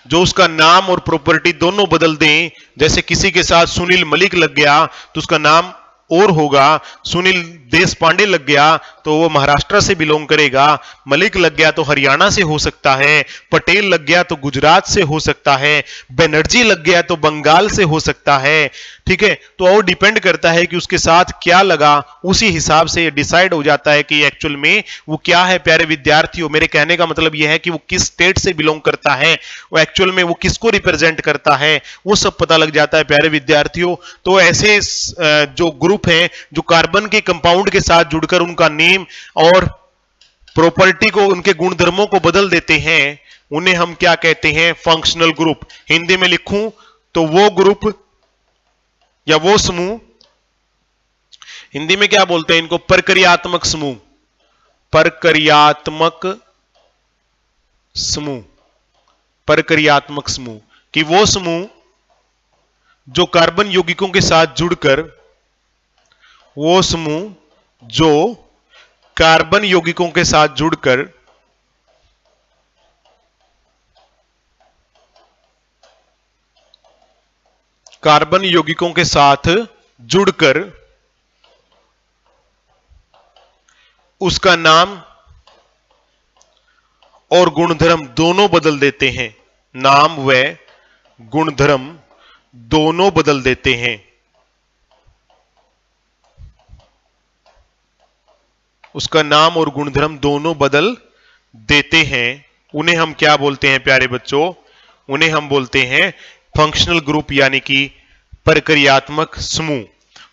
जो उसका नाम और प्रॉपर्टी दोनों बदल दें। जैसे किसी के साथ सुनील मलिक लग गया तो उसका नाम और होगा, सुनील देश पांडे लग गया तो वो महाराष्ट्र से बिलोंग करेगा, मलिक लग गया तो हरियाणा से हो सकता है, पटेल लग गया तो गुजरात से हो सकता है, बनर्जी लग गया तो बंगाल से हो सकता है। ठीक है, तो और डिपेंड करता है कि उसके साथ क्या लगा, उसी हिसाब से डिसाइड हो जाता है कि एक्चुअल में वो क्या है। प्यारे विद्यार्थियों, मेरे कहने का मतलब यह है कि वो किस स्टेट से बिलोंग करता है, वो एक्चुअल में वो किसको रिप्रेजेंट करता है, वो सब पता लग जाता है प्यारे विद्यार्थियों। तो ऐसे जो ग्रुप हैं जो कार्बन के कंपाउंड के साथ जुड़कर उनका नेम और प्रॉपर्टी को, उनके गुणधर्मों को बदल देते हैं, उन्हें हम क्या कहते हैं? Functional group. हिंदी में लिखूं तो वो ग्रुप या वो समूह, हिंदी में क्या बोलते हैं इनको? प्रक्रियात्मक समूह। प्रक्रियात्मक समूह, प्रक्रियात्मक समूह कि वो समूह जो कार्बन यौगिकों के साथ जुड़कर, वो समूह जो कार्बन यौगिकों के साथ जुड़कर कार्बन यौगिकों के साथ जुड़कर उसका नाम और गुणधर्म दोनों बदल देते हैं। नाम व गुणधर्म दोनों बदल देते हैं। उसका नाम और गुणधर्म दोनों बदल देते हैं, उन्हें हम क्या बोलते हैं प्यारे बच्चों? उन्हें हम बोलते हैं फंक्शनल ग्रुप, यानी कि प्रक्रियात्मक समूह।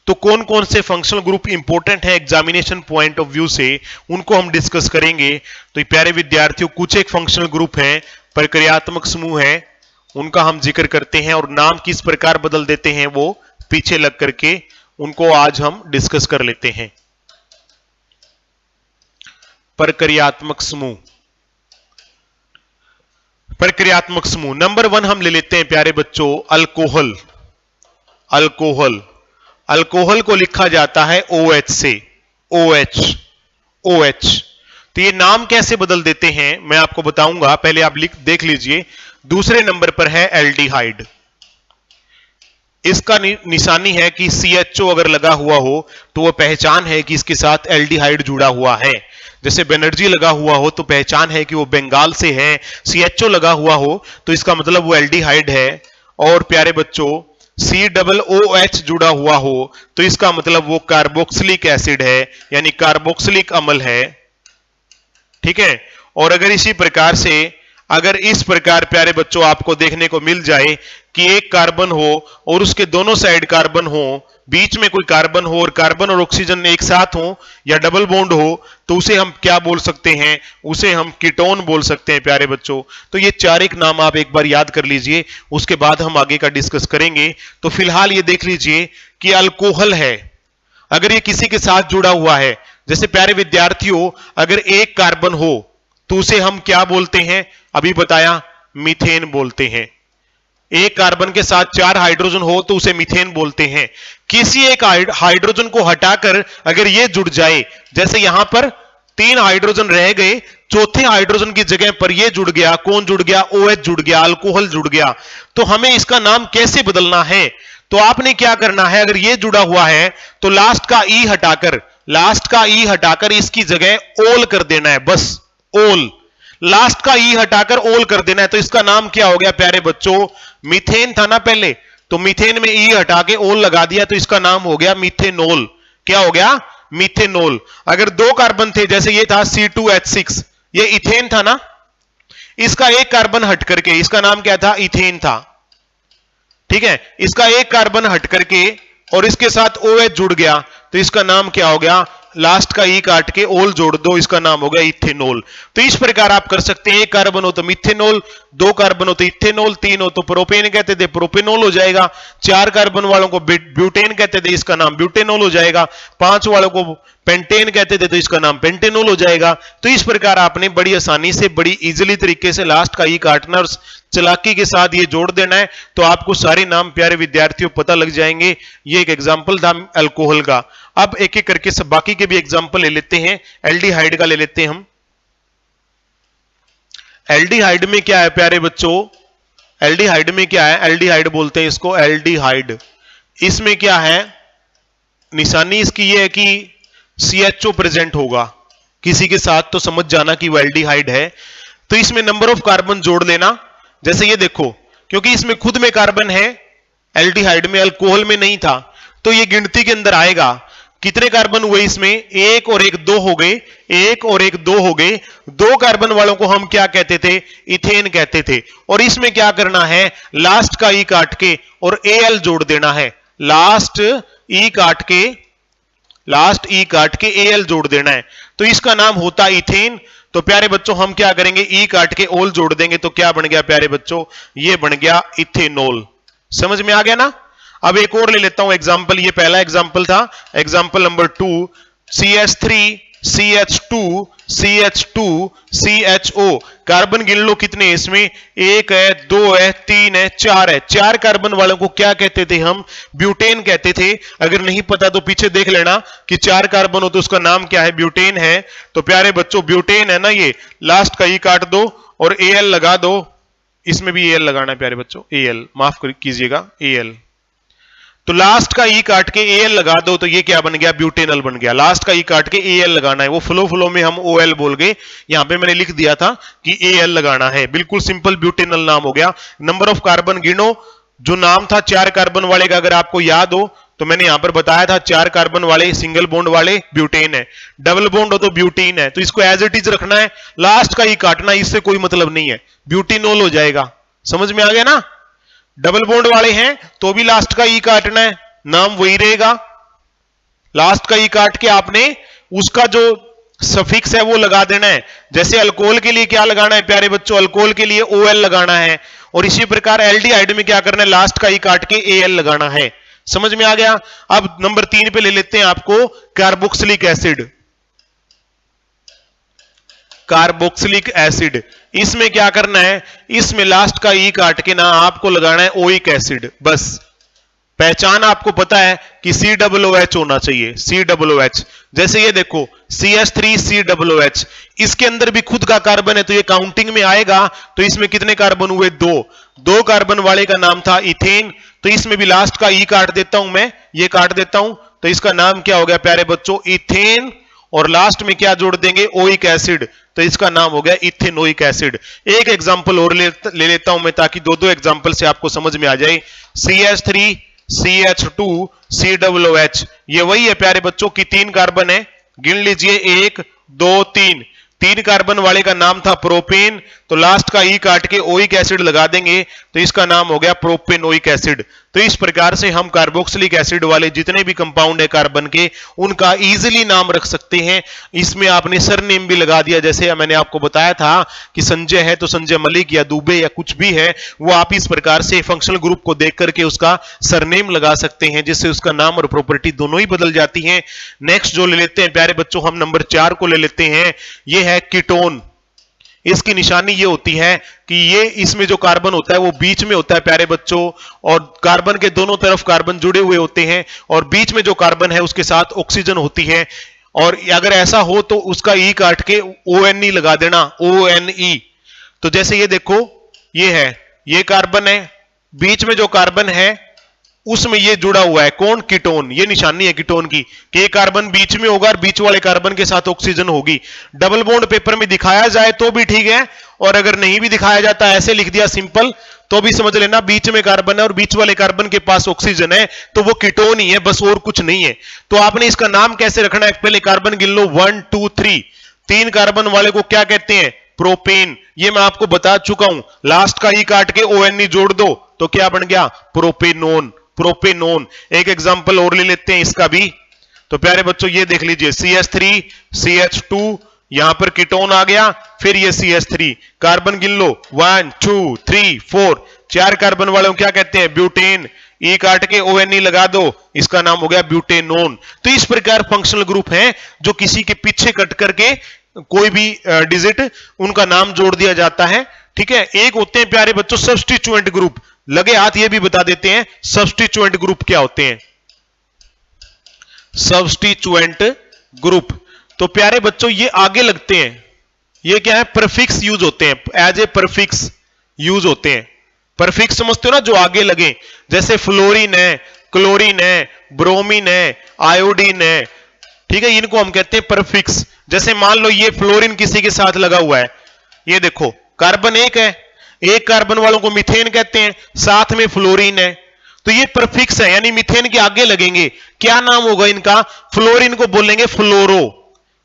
तो कौन कौन से फंक्शनल ग्रुप इंपॉर्टेंट है एग्जामिनेशन पॉइंट ऑफ व्यू से, उनको हम डिस्कस करेंगे। तो प्यारे विद्यार्थियों, कुछ एक फंक्शनल ग्रुप है, प्रक्रियात्मक समूह है, उनका हम जिक्र करते हैं और नाम किस प्रकार बदल देते हैं वो पीछे लग करके, उनको आज हम डिस्कस कर लेते हैं। प्रक्रियात्मक समूह, प्रक्रियात्मक समूह नंबर 1 हम ले लेते हैं प्यारे बच्चों, अल्कोहल। अल्कोहल, अल्कोहल को लिखा जाता है OH से, OH, OH। तो ये नाम कैसे बदल देते हैं मैं आपको बताऊंगा, पहले आप देख लीजिए। दूसरे नंबर पर है एल्डिहाइड। इसका निशानी है कि CHO अगर लगा हुआ हो तो वह पहचान है कि इसके साथ एल्डिहाइड जुड़ा हुआ है। जैसे बनर्जी लगा हुआ हो तो पहचान है कि वो बंगाल से है। CHO लगा हुआ हो तो इसका मतलब वो एल्डिहाइड है। और प्यारे बच्चों, COOH जुड़ा हुआ हो तो इसका मतलब वो कार्बोक्सिलिक एसिड है, यानी कार्बोक्सिलिक अम्ल है। ठीक है, और अगर इसी प्रकार से, अगर इस प्रकार प्यारे बच्चों आपको देखने को मिल जाए कि एक कार्बन हो और उसके दोनों साइड कार्बन हो, बीच में कोई कार्बन हो और कार्बन और ऑक्सीजन एक साथ हो या डबल बॉन्ड हो, तो उसे हम क्या बोल सकते हैं? उसे हम कीटोन बोल सकते हैं प्यारे बच्चों। तो ये चार एक नाम आप एक बार याद कर लीजिए, उसके बाद हम आगे का डिस्कस करेंगे। तो फिलहाल ये देख लीजिए कि अल्कोहल है, अगर ये किसी के साथ जुड़ा हुआ है, जैसे प्यारे विद्यार्थियों अगर एक कार्बन हो तो उसे हम क्या बोलते हैं? अभी बताया, मीथेन बोलते हैं। एक कार्बन के साथ 4 हाइड्रोजन हो तो उसे मीथेन बोलते हैं। किसी एक हाइड्रोजन को हटाकर अगर ये जुड़ जाए, जैसे यहां पर 3 हाइड्रोजन रह गए, चौथे हाइड्रोजन की जगह पर ये जुड़ गया, कौन जुड़ गया? OH जुड़ गया, अल्कोहल जुड़ गया। तो हमें इसका नाम कैसे बदलना है? तो आपने क्या करना है, अगर ये जुड़ा हुआ है तो लास्ट का ई हटाकर, लास्ट का ई हटाकर इसकी जगह ओल कर देना है, बस ओल। लास्ट का ई हटाकर ओल कर देना है, तो इसका नाम क्या हो गया प्यारे बच्चों? मीथेन था ना पहले, तो मीथेन में ई हटा के ओल लगा दिया तो इसका नाम हो गया मीथेनॉल। क्या हो गया? मीथेनॉल। अगर 2 कार्बन थे, जैसे ये था C2H6, ये इथेन था ना, इसका एक कार्बन हट करके इसका नाम क्या था? इथेन था। ठीक है, इसका एक कार्बन हट करके और इसके साथ OH जुड़ गया तो इसका नाम क्या हो गया? लास्ट का ई काट के ओल जोड़ दो, इसका नाम हो गया इथेनॉल। तो इस प्रकार आप कर सकते हैं, एक कार्बन हो तो मिथेनॉल, 2 कार्बन हो तो इथेनॉल, 3 हो तो प्रोपेन कहते थे, प्रोपेनॉल हो जाएगा, 4 कार्बन वालों को ब्यूटेन कहते थे, इसका नाम ब्यूटेनॉल हो जाएगा, 5 वालों को पेंटेन कहते थे तो इसका नाम पेंटेनॉल हो जाएगा। तो इस प्रकार आपने बड़ी आसानी से, बड़ी इजीली तरीके से लास्ट का ई काटना और चालाकी के साथ ये जोड़ देना है, तो आपको सारे नाम प्यारे विद्यार्थियों पता लग जाएंगे। ये एक एग्जांपल था अल्कोहल का। अब एक एक करके सब बाकी के भी एग्जांपल ले लेते हैं। एल्डिहाइड का ले लेते हैं हम। एल्डिहाइड में क्या है प्यारे बच्चों? एल्डिहाइड में क्या है? एल्डिहाइड बोलते हैं इसको, एल्डिहाइड। इसमें क्या है? निशानी इसकी ये है कि CHO प्रेजेंट होगा किसी के साथ, तो समझ जाना कि वो एल्डिहाइड है। तो इसमें नंबर ऑफ कार्बन जोड़ लेना। जैसे ये देखो, क्योंकि इसमें खुद में कार्बन है, एल्डिहाइड में, अल्कोहल में नहीं था, तो ये गिनती के अंदर आएगा। कितने कार्बन हुए इसमें? एक और एक दो हो गए, एक और एक दो हो गए। दो कार्बन वालों को हम क्या कहते थे? इथेन कहते थे। और इसमें क्या करना है? लास्ट का ई काट के और Al जोड़ देना है। लास्ट ई काट के Al जोड़ देना है, तो इसका नाम होता इथेन। तो प्यारे बच्चों हम क्या करेंगे? ई काट के ओल जोड़ देंगे, तो क्या बन गया प्यारे बच्चों? ये बन गया इथेनॉल। समझ में आ गया ना? अब एक और ले लेता हूं एग्जाम्पल। ये पहला एग्जाम्पल था, example number 2, CH3 CH2 CH2 CHO। Carbon गिन लो कितने इसमें? एक है, दो है, तीन है, चार है। चार कार्बन वालों को क्या कहते थे हम? ब्यूटेन कहते थे। अगर नहीं पता तो पीछे देख लेना कि चार कार्बन हो तो उसका नाम क्या है? ब्यूटेन है। तो प्यारे बच्चों ब्यूटेन है ना, ये लास्ट का ई काट दो और Al लगा दो। इसमें भी Al लगाना है प्यारे बच्चों, Al माफ कीजिएगा, Al। तो लास्ट का ई काट के Al लगा दो, तो ये क्या बन गया? ब्यूटेनल बन गया। लास्ट का ई काट के Al लगाना है, वो फ्लो में हम OL बोल गए, यहां पे मैंने लिख दिया था कि Al लगाना है। बिल्कुल सिंपल ब्यूटेनल नाम हो गया। नंबर ऑफ कार्बन गिनो। जो नाम था चार कार्बन वाले का, अगर आपको याद हो तो मैंने यहां पर बताया था, चार कार्बन वाले सिंगल बॉन्ड वाले ब्यूटेन है, डबल बॉन्ड हो तो ब्यूटीन है। तो इसको एज इट इज रखना है, लास्ट का ई काटना, इससे कोई मतलब नहीं है, ब्यूटीनोल हो जाएगा। समझ में आ गया ना? डबल बॉन्ड वाले हैं तो भी लास्ट का ई काटना है, नाम वही रहेगा। लास्ट का ई काट के आपने उसका जो सफिक्स है वो लगा देना है। जैसे अल्कोहल के लिए क्या लगाना है प्यारे बच्चों? अल्कोहल के लिए OL लगाना है। और इसी प्रकार एल्डिहाइड में क्या करना है? लास्ट का ई काट के AL लगाना है। समझ में आ गया? अब नंबर 3 पे ले लेते हैं आपको कार्बोक्सिलिक एसिड। कार्बोक्सिलिक एसिड, इसमें क्या करना है? इसमें लास्ट का ई काट के ना आपको लगाना है ओइक एसिड। बस पहचान आपको पता है कि COOH होना चाहिए, COOH। जैसे ये देखो CH3 COOH, इसके अंदर भी खुद का कार्बन है तो ये काउंटिंग में आएगा। तो इसमें कितने कार्बन हुए? दो कार्बन वाले का नाम था इथेन। तो इसमें भी लास्ट का ई काट देता हूं मैं, ये काट देता हूं, तो इसका नाम क्या हो गया प्यारे बच्चों? इथेन। और लास्ट में क्या जोड़ देंगे? ओइक एसिड, तो इसका नाम हो गया इथेनोइक एसिड। एक एग्जांपल और ले लेता हूं मैं, ताकि दो एग्जांपल से आपको समझ में आ जाए। CH3 CH2 COOH, ये वही है प्यारे बच्चों की तीन कार्बन है। गिन लीजिए, एक, दो, तीन। तीन कार्बन वाले का नाम था प्रोपेन, तो लास्ट का ई काट के ओइक एसिड लगा देंगे, तो इसका नाम हो गया प्रोपेनोइक एसिड। तो इस प्रकार से हम कार्बोक्सिलिक एसिड वाले जितने भी कंपाउंड है कार्बन के, उनका इजीली नाम रख सकते हैं। इसमें आपने सरनेम भी लगा दिया, जैसे मैंने आपको बताया था कि संजय है तो संजय मलिक या दुबे या कुछ भी है, वो आप इस प्रकार से फंक्शनल ग्रुप को देख करके उसका सरनेम लगा सकते हैं, जिससे उसका नाम और प्रॉपर्टी दोनों ही बदल जाती हैं। नेक्स्ट जो ले लेते हैं प्यारे बच्चों, हम नंबर 4 को ले लेते हैं। ये है कीटोन। इसकी निशानी ये होती है कि ये इसमें जो कार्बन होता है वो बीच में होता है प्यारे बच्चों, और कार्बन के दोनों तरफ कार्बन जुड़े हुए होते हैं, और बीच में जो कार्बन है उसके साथ ऑक्सीजन होती है। और अगर ऐसा हो तो उसका ई काट के ONE लगा देना, ONE। तो जैसे ये देखो, ये है, ये कार्बन है, बीच में जो कार्बन है उसमें ये जुड़ा हुआ है, कौन? कीटोन। ये निशानी है कीटोन की कि ये कार्बन बीच में होगा और बीच वाले कार्बन के साथ ऑक्सीजन होगी। डबल बॉन्ड पेपर में दिखाया जाए तो भी ठीक है, और अगर नहीं भी दिखाया जाता, ऐसे लिख दिया सिंपल, तो भी समझ लेना बीच में कार्बन है और बीच वाले कार्बन के पास ऑक्सीजन है, तो वो कीटोन ही है, बस और कुछ नहीं है। तो आपने इसका नाम कैसे रखना है? पहले कार्बन गिन लो, 1 2 3। तीन कार्बन वाले को क्या कहते हैं? प्रोपेन। ये मैं आपको बता चुका हूं। लास्ट का ई काट के ONE जोड़ दो, तो क्या बन गया? प्रोपेनोन। प्रोपेनोन। एक एग्जांपल और ले लेते हैं इसका भी। तो प्यारे बच्चों ये देख लीजिए, CH3 CH2, यहां पर कीटोन आ गया, फिर ये CH3। कार्बन गिन लो, 1 2 3 4। चार कार्बन वाले को क्या कहते हैं? ब्यूटेन। ई काट के ONE लगा दो, इसका नाम हो गया ब्यूटेनोन। तो इस प्रकार फंक्शनल ग्रुप हैं जो किसी के पीछे कट करके कोई भी डिजिट उनका नाम जोड़ दिया जाता है। ठीक है। एक होते हैं प्यारे बच्चों सब्स्टिट्यूएंट ग्रुप। लगे हाथ ये भी बता देते हैं सब्स्टिट्यूएंट ग्रुप क्या होते हैं। सब्स्टिट्यूएंट ग्रुप, तो प्यारे बच्चों ये आगे लगते हैं, ये क्या है? प्रीफिक्स यूज होते हैं, एज ए प्रीफिक्स यूज होते हैं। प्रीफिक्स समझते हो ना, जो आगे लगे, जैसे फ्लोरीन है, क्लोरीन है, ब्रोमीन है, आयोडीन है, ठीक है, इनको हम कहते हैं परफिक्स। जैसे मान लो ये फ्लोरीन किसी के साथ लगा हुआ है, ये देखो कार्बन एक है, एक कार्बन वालों को मीथेन कहते हैं, साथ में फ्लोरीन है, तो ये परफिक्स है, यानी मीथेन के आगे लगेंगे। क्या नाम होगा इनका? फ्लोरीन को बोलेंगे फ्लोरो।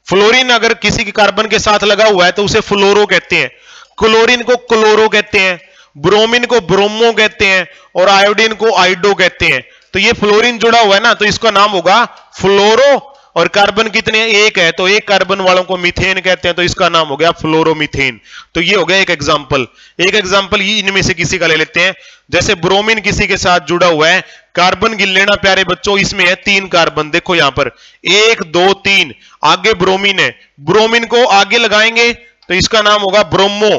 फ्लोरीन अगर किसी के कार्बन के साथ लगा हुआ है तो उसे फ्लोरो कहते हैं, क्लोरीन को क्लोरो कहते हैं, ब्रोमीन को ब्रोमो कहते हैं, और आयोडीन को आइडो कहते हैं। तो ये फ्लोरीन जुड़ा हुआ है ना, तो इसका नाम होगा फ्लोरो। और कार्बन कितने? एक है, तो एक कार्बन वालों को मीथेन कहते हैं, तो इसका नाम हो गया फ्लोरोमीथेन। तो ये हो गया एक एग्जांपल। एक एग्जांपल ये इनमें से किसी का ले लेते हैं। जैसे ब्रोमीन किसी के साथ जुड़ा हुआ है, कार्बन गिन लेना प्यारे बच्चों, इसमें है 3 कार्बन, देखो यहां पर 1 2 3, आगे ब्रोमीन है, ब्रोमीन को आगे लगाएंगे तो इसका नाम होगा ब्रोमो।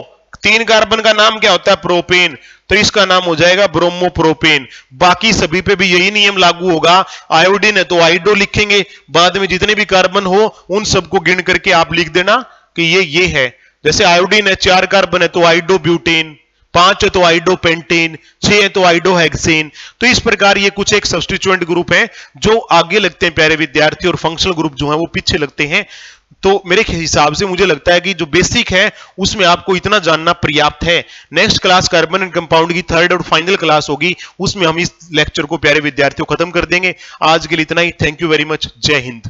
3 कार्बन का नाम क्या होता है? प्रोपेन, तो इसका नाम हो जाएगा ब्रोमोप्रोपेन। बाकी सभी पे भी यही नियम लागू होगा। आयोडीन है तो आइडो लिखेंगे, बाद में जितने भी कार्बन हो उन सबको गिन करके आप लिख देना कि ये है। जैसे आयोडीन है 4 कार्बन है तो आइडो ब्यूटेन, 5 है तो आइडो पेंटेन, 6 है तो आइडो हेक्सेन। तो इस प्रकार ये कुछ एक सब्स्टिट्यूएंट ग्रुप है जो आगे लगते हैं प्यारे विद्यार्थी, और फंक्शनल ग्रुप जो है वो पीछे लगते हैं। तो मेरे हिसाब से मुझे लगता है कि जो बेसिक है उसमें आपको इतना जानना पर्याप्त है। Next class carbon and compound की 3rd और फाइनल क्लास होगी, उसमें हम इस लेक्चर को प्यारे विद्यार्थियों खत्म कर देंगे। आज के लिए इतना ही। Thank you very much. जय हिंद।